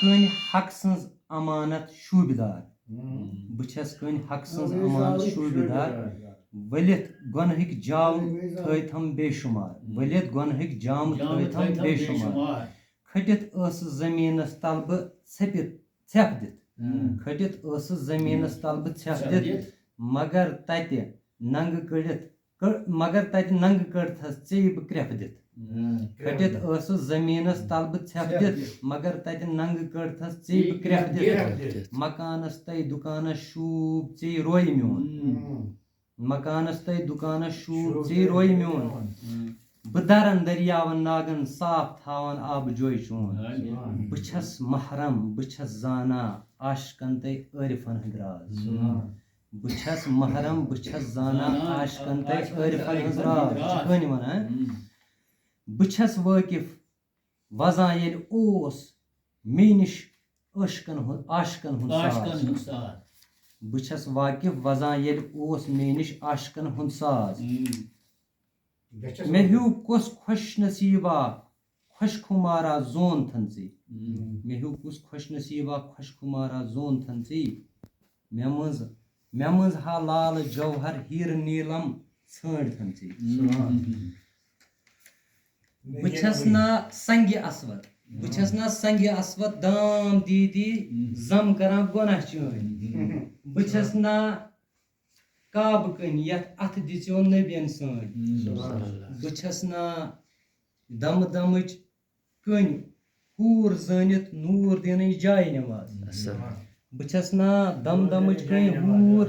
کٔنۍ حق سٕنٛز امانت شوٗبِدار بہٕ چھَس کٔنۍ حق سٕنٛز امانت شوٗبِدار ؤلِتھ گۄنہٕکۍ جام تھٲیتھم بے شُمار ؤلِتھ گۄنہٕکۍ جام تھٲیتھم بے شُمار کھٔٹِتھ ٲسٕس زٔمیٖنس تل بہٕ ژھٮ۪پھ دِتھ کھٔٹِتھ ٲسٕس زٔمیٖنس تل بہٕ ژھٮ۪پھ دِتھ مگر تتہِ ننٛگہٕ کٔڑتھس ژیٚیہِ بہٕ کرٛٮ۪پھ دِتھ کھٔٹِتھ ٲسٕس زٔمیٖنس تل بہٕ ژھٮ۪پھ دِتھ مگر تتہِ ننٛگہٕ کٔڑتھس ژیٚیہِ بہٕ کرٛٮ۪پھ دِتھ مکانس تے دُکانس شوٗب ژیٚیہِ رویہِ میون مکانس تے دُکانس شوٗب ژیٚیہِ رویہِ میون بہٕ درن دٔریاون ناگن صاف تھاوان آبہٕ جویہِ چون بہٕ چھَس محرم بہٕ چھَس زانان عاشقن تے عٲرفن ہٕنٛدۍ راز بہٕ چھَس محرم بہٕ چھَس زانان عاشقن تے عٲرفن ہٕنٛز راز یہِ چھِ کٔنۍ وَنان بہٕ چھَس وٲقِف وزان ییٚلہِ اوس مے نِش عاشقن ہُنٛد ساز بہٕ چھَس واقف وزان ییٚلہِ اوس مے نِش عاشقن ہُنٛد ساز مےٚ ہیوٗ کُس خۄش نصیٖبا خۄش خُمارا زونتھن ژے مےٚ ہیوٗ کُس خۄش نصیٖبا خۄش خُمارا زونتھن ژے مےٚ منٛز ہا لالہٕ جوہر ہیٖرٕ نیٖلم ژھٲنٛڈتھن ژے بہٕ چھَس نا سنگہِ اسود دام دیٖدی زم کران گۄناہ چٲنۍ بہٕ چھَس نا کعبہٕ کٔنۍ یتھ اتھٕ دِژیو نبین سٲنۍ بہٕ چھَس نا دمہٕ دمٕچ کٔنۍ ہوٗر زٲنِتھ نوٗر دیٖنٕچ جایہِ نٮ۪ماز بہٕ چھَس نا دم دمٕچ کٔنۍ ہوٗر